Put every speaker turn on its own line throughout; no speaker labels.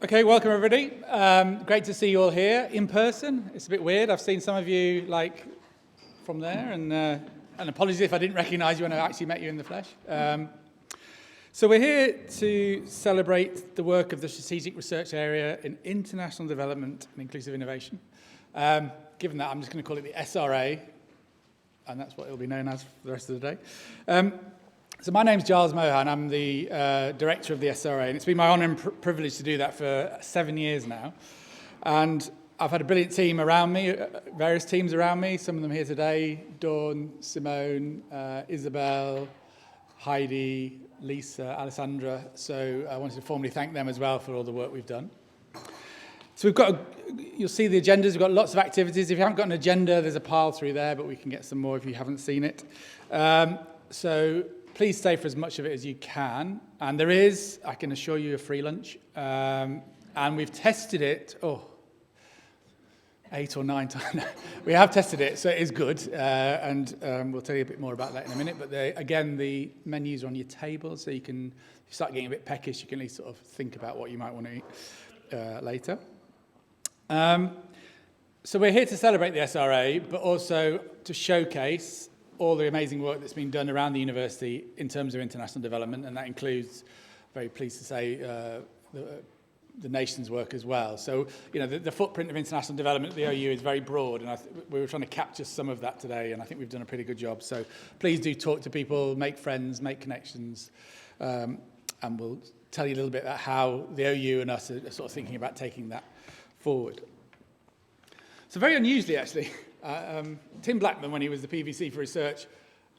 Okay, welcome everybody. Great to see you all here in person. It's a bit weird. I've seen some of you from there, and apologies if I didn't recognise you when I actually met you in the flesh. So we're here to celebrate the work of the Strategic Research Area in International Development and Inclusive Innovation. Given that, I'm just going to call it the SRA, and that's what it'll be known as for the rest of the day. So my name's Giles Mohan. I'm the director of the SRA, and it's been my honour and privilege to do that for 7 years now. And I've had a brilliant team around me, various teams around me, some of them here today: Dawn, Simone, Isabel, Heidi, Lisa, Alessandra. So I wanted to formally thank them as well for all the work we've done. So you'll see the agendas. We've got lots of activities. If you haven't got an agenda, there's a pile through there, but we can get some more if you haven't seen it. So please stay for as much of it as you can. And there is, I can assure you, a free lunch. And we've tested it, 8 or 9 times. We have tested it, so it is good. And we'll tell you a bit more about that in a minute. But again, the menus are on your table, so you can, if you start getting a bit peckish, you can at least sort of think about what you might want to eat later. So we're here to celebrate the SRA, but also to showcase all the amazing work that's been done around the university in terms of international development, and that includes, very pleased to say, the nation's work as well. So, you know, the footprint of international development at the OU is very broad, and we were trying to capture some of that today, and I think we've done a pretty good job. So please do talk to people, make friends, make connections, and we'll tell you a little bit about how the OU and us are sort of thinking about taking that forward. So very unusually, actually, Tim Blackman, when he was the PVC for Research,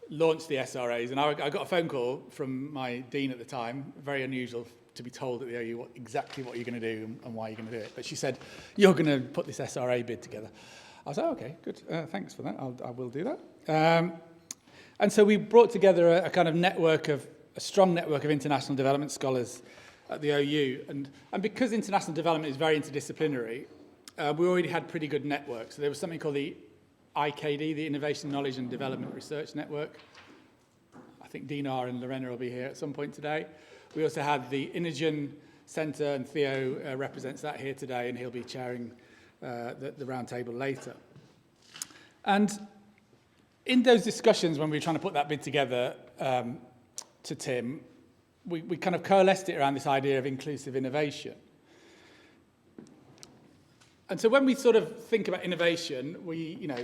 launched the SRAs, and I got a phone call from my dean at the time. Very unusual to be told at the OU exactly what you're going to do and why you're going to do it. But she said, "You're going to put this SRA bid together." I was like, "Okay, good. Thanks for that. I will do that." And so we brought together a kind of a strong network of international development scholars at the OU, and because international development is very interdisciplinary, we already had pretty good networks. So there was something called the IKD, the Innovation, Knowledge and Development Research Network. I think Dinar and Lorena will be here at some point today. We also had the Inogen Centre, and Theo represents that here today, and he'll be chairing the round table later. And in those discussions, when we were trying to put that bid together to Tim, we kind of coalesced it around this idea of inclusive innovation. And so when we sort of think about innovation,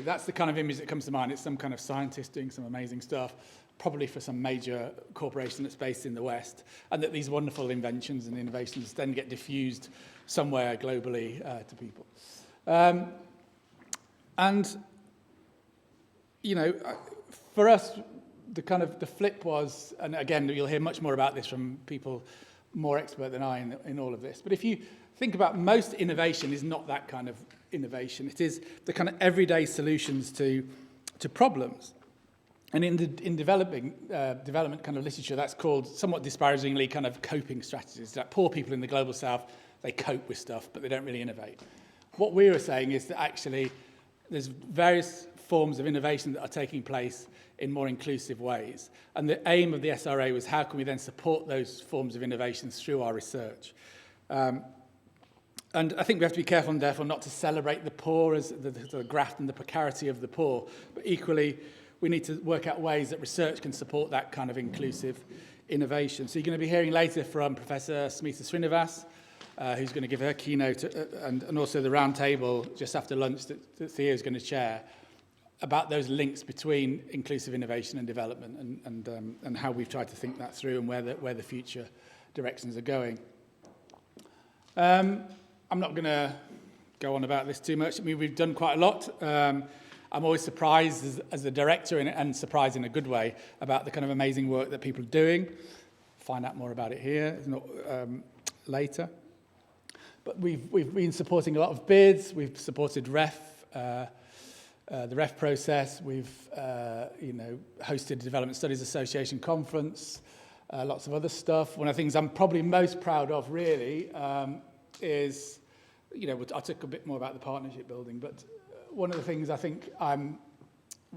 that's the kind of image that comes to mind. It's some kind of scientist doing some amazing stuff, probably for some major corporation that's based in the West, and that these wonderful inventions and innovations then get diffused somewhere globally to people. For us, the flip was, and again, you'll hear much more about this from people more expert than I in all of this, but if you think about most innovation is not that kind of innovation. It is the kind of everyday solutions to problems. And in development kind of literature, that's called somewhat disparagingly kind of coping strategies. That poor people in the global south, they cope with stuff, but they don't really innovate. What we were saying is that actually there's various forms of innovation that are taking place in more inclusive ways. And the aim of the SRA was how can we then support those forms of innovations through our research. And I think we have to be careful and therefore not to celebrate the poor as the graft and the precarity of the poor, but equally we need to work out ways that research can support that kind of inclusive innovation. So you're going to be hearing later from Professor Smita Srinivas, who's going to give her keynote, and also the round table just after lunch that Theo is going to chair, about those links between inclusive innovation and development, and how we've tried to think that through and where the future directions are going. I'm not going to go on about this too much. I mean, we've done quite a lot. I'm always surprised as a director, and surprised in a good way, about the kind of amazing work that people are doing. Find out more about it here, later. But we've been supporting a lot of bids. We've supported the REF process. We've hosted a Development Studies Association conference. Lots of other stuff. One of the things I'm probably most proud of, really, is, I'll talk a bit more about the partnership building, but one of the things I think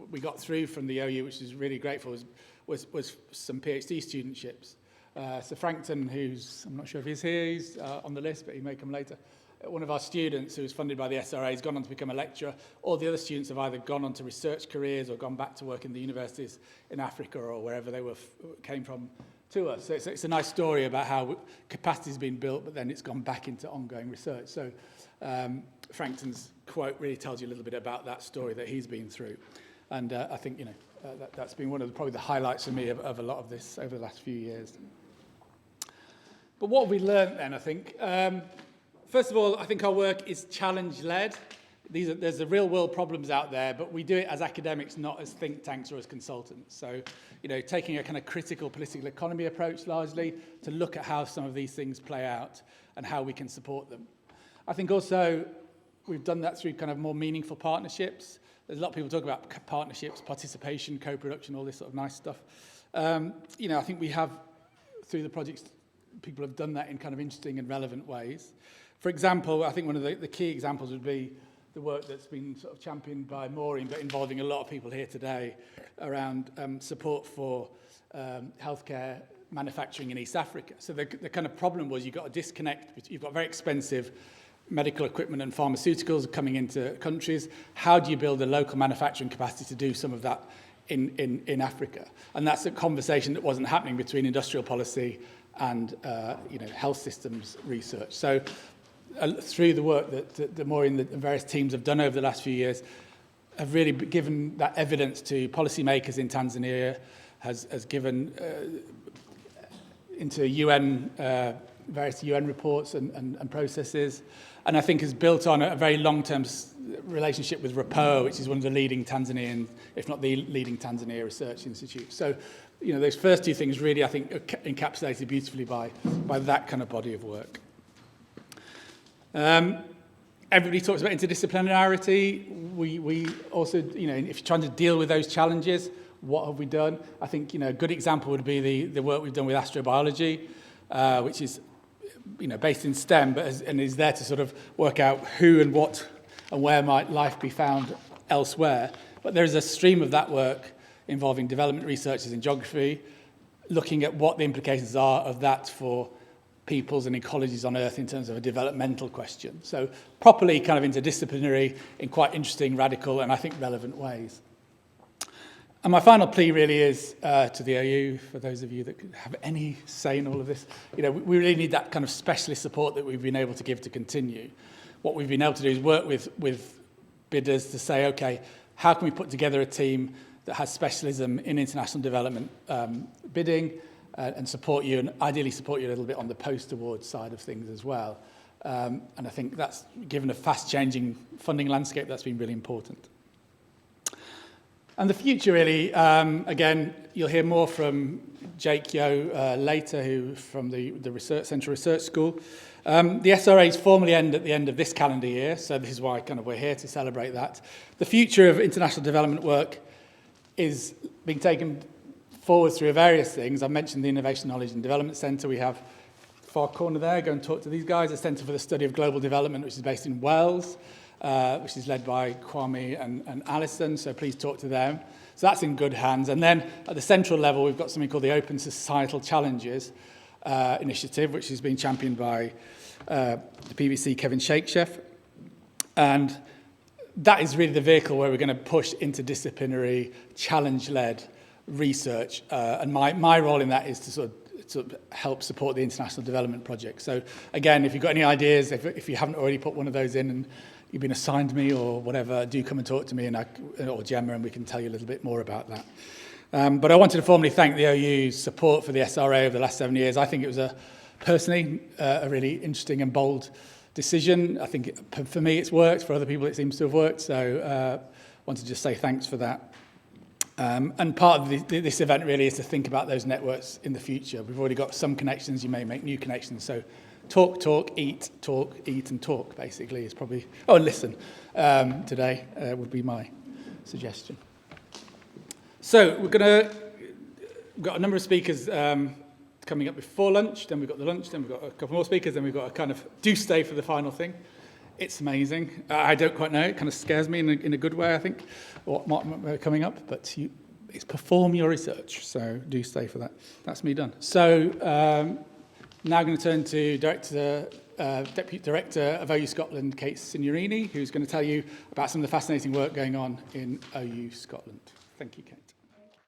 we got through from the OU, which is really grateful, was some PhD studentships. So Frankton, I'm not sure if he's here, he's on the list, but he may come later. One of our students who was funded by the SRA has gone on to become a lecturer. All the other students have either gone on to research careers or gone back to work in the universities in Africa or wherever they came from to us. So it's a nice story about how capacity has been built, but then it's gone back into ongoing research. So Frankton's quote really tells you a little bit about that story that he's been through. And I think, that's been one of probably the highlights for me of a lot of this over the last few years. But what have we learned then, I think? First of all, I think our work is challenge-led. There's the real-world problems out there, but we do it as academics, not as think tanks or as consultants. So, taking a kind of critical political economy approach largely to look at how some of these things play out and how we can support them. I think also we've done that through kind of more meaningful partnerships. There's a lot of people talk about partnerships, participation, co-production, all this sort of nice stuff. I think we have, through the projects, people have done that in kind of interesting and relevant ways. For example, I think one of the key examples would be the work that's been sort of championed by Maureen, but involving a lot of people here today around support for healthcare manufacturing in East Africa. So the kind of problem was you've got a disconnect, you've got very expensive medical equipment and pharmaceuticals coming into countries. How do you build a local manufacturing capacity to do some of that in Africa? And that's a conversation that wasn't happening between industrial policy and health systems research. So through the work that Maureen and the various teams have done over the last few years, have really given that evidence to policymakers in Tanzania, has given into various UN reports and processes, and I think has built on a very long-term relationship with RAPOA, which is one of the leading Tanzanian, if not the leading Tanzania research institute. So, those first two things really, I think, are encapsulated beautifully by that kind of body of work. Everybody talks about interdisciplinarity. We also, if you're trying to deal with those challenges, what have we done? I think, a good example would be the work we've done with astrobiology, which is, based in STEM, but is there to sort of work out who and what and where might life be found elsewhere. But there is a stream of that work involving development researchers in geography, looking at what the implications are of that for peoples and ecologies on Earth in terms of a developmental question. So properly kind of interdisciplinary in quite interesting, radical, and I think relevant ways. And my final plea really is to the OU, for those of you that have any say in all of this, we really need that kind of specialist support that we've been able to give to continue. What we've been able to do is work with bidders to say, okay, how can we put together a team that has specialism in international development bidding and support you, and ideally support you a little bit on the post-award side of things as well. And I think that's, given a fast-changing funding landscape, that's been really important. And the future, really, again, you'll hear more from Jake Yo later, who from the Central Research School. The SRAs formally end at the end of this calendar year, so this is why kind of we're here to celebrate that. The future of international development work is being taken forward through various things. I mentioned the Innovation, Knowledge and Development Centre. We have far corner there, go and talk to these guys, a Centre for the Study of Global Development, which is based in Wales, which is led by Kwame and Alison, so please talk to them. So that's in good hands. And then at the central level, we've got something called the Open Societal Challenges initiative, which is being championed by the PVC Kevin Shakesheff. And that is really the vehicle where we're going to push interdisciplinary, challenge-led research. And my role in that is to sort of help support the International Development Project. So again, if you've got any ideas, if you haven't already put one of those in and you've been assigned me or whatever, do come and talk to me or Gemma, and we can tell you a little bit more about that. But I wanted to formally thank the OU's support for the SRA over the last 7 years. I think it was personally a really interesting and bold decision. I think for me it's worked, for other people it seems to have worked, so I want to just say thanks for that. And part of this event really is to think about those networks in the future. We've already got some connections, you may make new connections, so talk, eat, and talk, basically, is probably... Oh, and listen, today would be my suggestion. So we've got a number of speakers coming up before lunch, then we've got the lunch, then we've got a couple more speakers, then we've got a kind of do stay for the final thing. It's amazing. I don't quite know, it kind of scares me in a good way, I think, what might be coming up, but It's perform your research, so do stay for that. That's me done. So now I'm going to turn to Deputy Director of OU Scotland, Kate Signorini, who's going to tell you about some of the fascinating work going on in OU Scotland. Thank you, Kate.